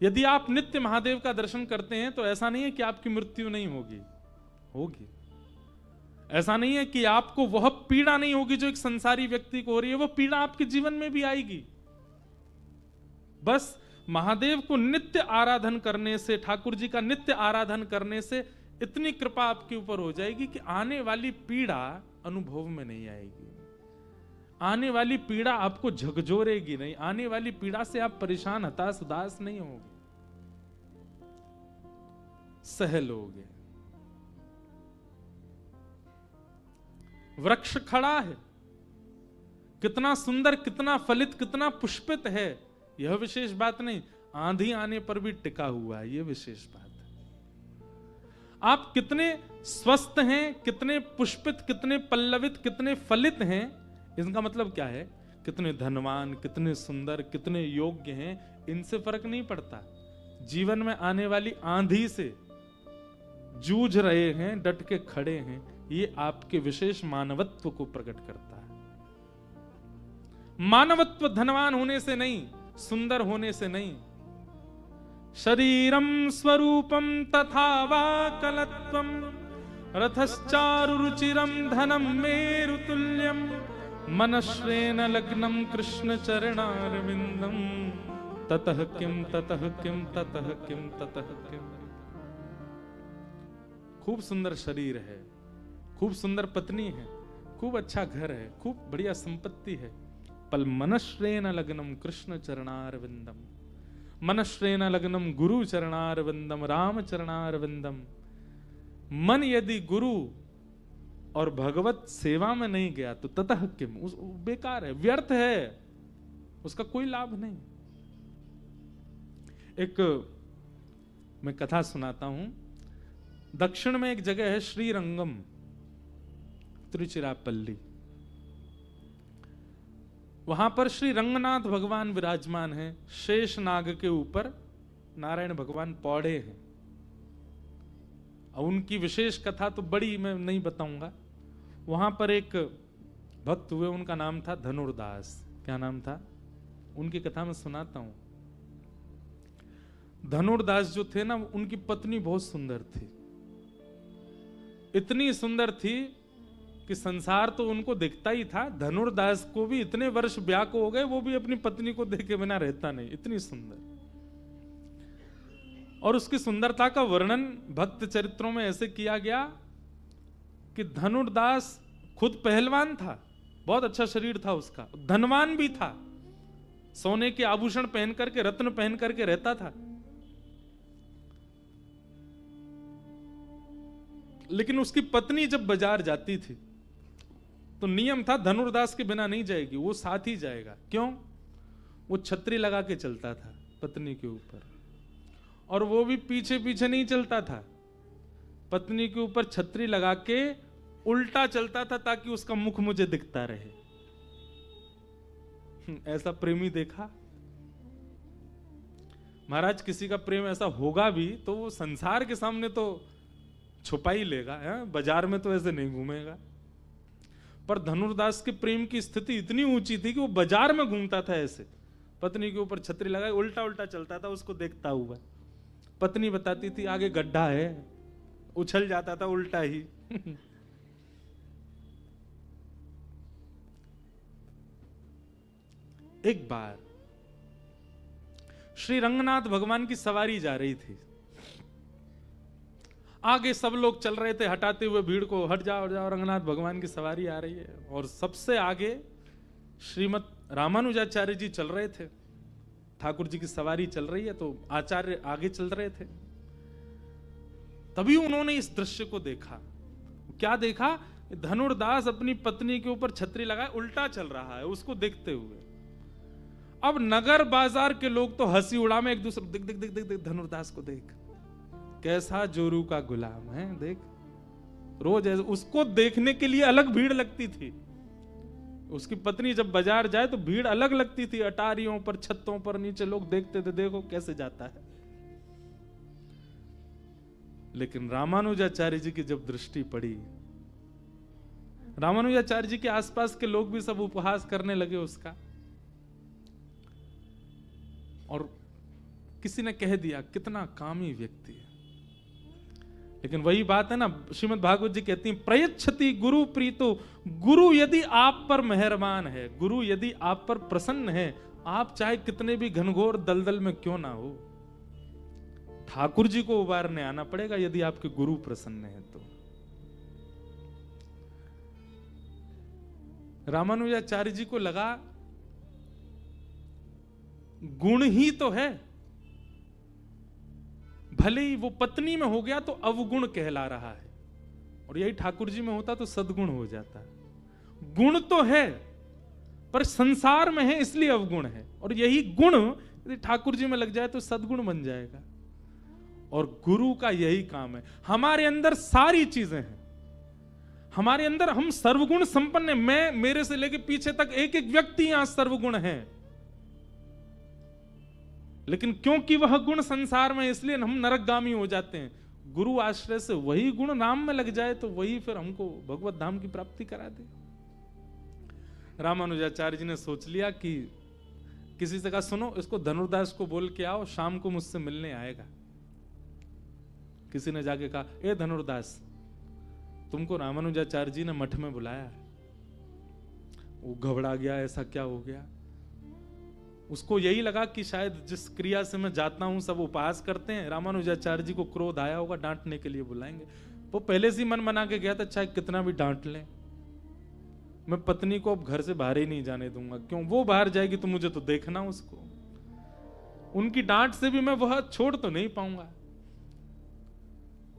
यदि आप नित्य महादेव का दर्शन करते हैं तो ऐसा नहीं है कि आपकी मृत्यु नहीं होगी, होगी। ऐसा नहीं है कि आपको वह पीड़ा नहीं होगी जो एक संसारी व्यक्ति को हो रही है, वह पीड़ा आपके जीवन में भी आएगी। बस महादेव को नित्य आराधन करने से, ठाकुर जी का नित्य आराधन करने से इतनी कृपा आपके ऊपर हो जाएगी कि आने वाली पीड़ा अनुभव में नहीं आएगी, आने वाली पीड़ा आपको झकझोरेगी नहीं, आने वाली पीड़ा से आप परेशान, हताश, उदास नहीं होगे, सह लोगे। वृक्ष खड़ा है, कितना सुंदर, कितना फलित, कितना पुष्पित है, यह विशेष बात नहीं, आंधी आने पर भी टिका हुआ है, यह विशेष बात है। आप कितने स्वस्थ हैं, कितने पुष्पित, कितने पल्लवित, कितने फलित हैं, इसका मतलब क्या है? कितने धनवान, कितने सुंदर, कितने योग्य हैं, इनसे फर्क नहीं पड़ता। जीवन में आने वाली आंधी से जूझ रहे हैं, डट के खड़े हैं, ये आपके विशेष मानवत्व को प्रकट करता है। मानवत्व धनवान होने से नहीं, सुंदर होने से नहीं। शरीरम स्वरूपम तथा वा कलत्वम, रथश्चारु रुचिरम धनम मेरुतुल्यम, मनश्रेण लग्नम कृष्ण चरणारविंदम, ततः किम ततः किम ततः किम ततः किम। खूब सुंदर शरीर है, खूब सुंदर पत्नी है, खूब अच्छा घर है, खूब बढ़िया संपत्ति है, पल मनश्रेण लग्नम कृष्ण चरणारविंदम, मनश्रेण लग्नम गुरु चरणारविंदम, राम चरणारविंदम। मन यदि गुरु और भगवत सेवा में नहीं गया तो ततः किम, बेकार है, व्यर्थ है, उसका कोई लाभ नहीं। एक मैं कथा सुनाता हूं। दक्षिण में एक जगह है श्रीरंगम, तिरुचिरापल्ली। वहां पर श्री रंगनाथ भगवान विराजमान हैं, शेष नाग के ऊपर नारायण भगवान पौड़े हैं। और उनकी विशेष कथा तो बड़ी मैं नहीं बताऊंगा। वहां पर एक भक्त हुए, उनका नाम था धनुर्दास। क्या नाम था? उनकी कथा मैं सुनाता हूं। धनुर्दास जो थे ना, उनकी पत्नी बहुत सुंदर थी, इतनी सुंदर थी कि संसार तो उनको दिखता ही था। धनुर्दास को भी इतने वर्ष ब्याह को हो गए, वो भी अपनी पत्नी को देखे बिना रहता नहीं, इतनी सुंदर। और उसकी सुंदरता का वर्णन भक्त चरित्रों में ऐसे किया गया कि धनुर्दास खुद पहलवान था, बहुत अच्छा शरीर था उसका, धनवान भी था, सोने के आभूषण पहन करके, रत्न पहन करके रहता था। लेकिन उसकी पत्नी जब बाजार जाती थी तो नियम था धनुर्दास के बिना नहीं जाएगी, वो साथ ही जाएगा। क्यों? वो छतरी लगा के चलता था पत्नी के ऊपर, और वो भी पीछे पीछे नहीं चलता था, पत्नी के ऊपर छतरी लगा के उल्टा चलता था ताकि उसका मुख मुझे दिखता रहे। ऐसा प्रेमी देखा? महाराज, किसी का प्रेम ऐसा होगा भी तो वो संसार के सामने तो छुपा ही लेगा, बाजार में तो ऐसे नहीं घूमेगा। पर धनुर्दास के प्रेम की स्थिति इतनी ऊंची थी कि वो बाजार में घूमता था ऐसे, पत्नी के ऊपर छतरी लगाए उल्टा उल्टा चलता था, उसको देखता हुआ। पत्नी बताती थी आगे गड्ढा है, उछल जाता था उल्टा ही। एक बार श्री रंगनाथ भगवान की सवारी जा रही थी, आगे सब लोग चल रहे थे हटाते हुए भीड़ को, हट जाओ हट जाओ, रंगनाथ भगवान की सवारी आ रही है। और सबसे आगे श्रीमद रामानुजाचार्य जी चल रहे थे, ठाकुर जी की सवारी चल रही है तो आचार्य आगे चल रहे थे। तभी उन्होंने इस दृश्य को देखा। क्या देखा? धनुर्दास अपनी पत्नी के ऊपर छतरी लगाए उल्टा चल रहा है, उसको देखते हुए। अब नगर बाजार के लोग तो हंसी उड़ा में एक दूसरे, देख देख देख देख देख धनुर्दास को देख, कैसा जोरू का गुलाम है, देख। रोज उसको देखने के लिए अलग भीड़ लगती थी। उसकी पत्नी जब बाजार जाए तो भीड़ अलग लगती थी, अटारियों पर, छतों पर, नीचे लोग देखते थे, देखो कैसे जाता है। लेकिन रामानुजाचार्य जी की जब दृष्टि पड़ी, रामानुजाचार्य जी के आसपास के लोग भी सब उपहास करने लगे उसका। और किसी ने कह दिया कितना कामी व्यक्ति है। लेकिन वही बात है ना, श्रीमद् भागवत जी कहती हैं प्रयच्छति गुरु प्रीतो, गुरु यदि आप पर मेहरबान है, गुरु यदि आप पर प्रसन्न है, आप चाहे कितने भी घनघोर दलदल में क्यों ना हो, ठाकुर जी को उबारने आना पड़ेगा यदि आपके गुरु प्रसन्न है तो। रामानुजाचार्य जी को लगा गुण ही तो है, भले ही वो पत्नी में हो गया तो अवगुण कहला रहा है, और यही ठाकुर जी में होता तो सद्गुण हो जाता। गुण तो है पर संसार में है इसलिए अवगुण है, और यही गुण यदि ठाकुर जी में लग जाए तो सद्गुण बन जाएगा। और गुरु का यही काम है। हमारे अंदर सारी चीजें हैं, हमारे अंदर हम सर्वगुण संपन्न है। मैं, मेरे से लेके पीछे तक एक एक व्यक्ति यहां सर्वगुण है, लेकिन क्योंकि वह गुण संसार में, इसलिए हम नरकगामी हो जाते हैं। गुरु आश्रय से वही गुण नाम में लग जाए तो वही फिर हमको भगवत धाम की प्राप्ति करा दे। रामानुजाचार्य जी ने सोच लिया कि किसी से कहा सुनो, इसको धनुर्दास को बोल के आओ, शाम को मुझसे मिलने आएगा। किसी ने जाके कहा ए धनुर्दास, तुमको रामानुजाचार्य जी ने मठ में बुलाया है। वो घबरा गया, ऐसा क्या हो गया? उसको यही लगा कि शायद जिस क्रिया से मैं जाता हूं सब उपहास करते हैं, रामानुजाचार्य जी को क्रोध आया होगा, डांटने के लिए बुलाएंगे। वो पहले से मन बना के गया था चाहे कितना भी डांट लें, मैं पत्नी को अब घर से बाहर ही नहीं जाने दूंगा। क्यों? वो बाहर जाएगी तो मुझे तो देखना उसको, उनकी डांट से भी मैं वह छोड़ तो नहीं पाऊंगा।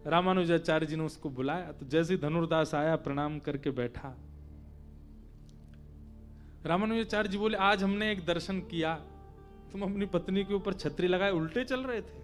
रामानुजाचार्य जी ने उसको बुलाया तो जैसे धनुर्दास आया प्रणाम करके बैठा, रामानुजाचार्य जी बोले आज हमने एक दर्शन किया, तुम अपनी पत्नी के ऊपर छतरी लगाए उल्टे चल रहे थे।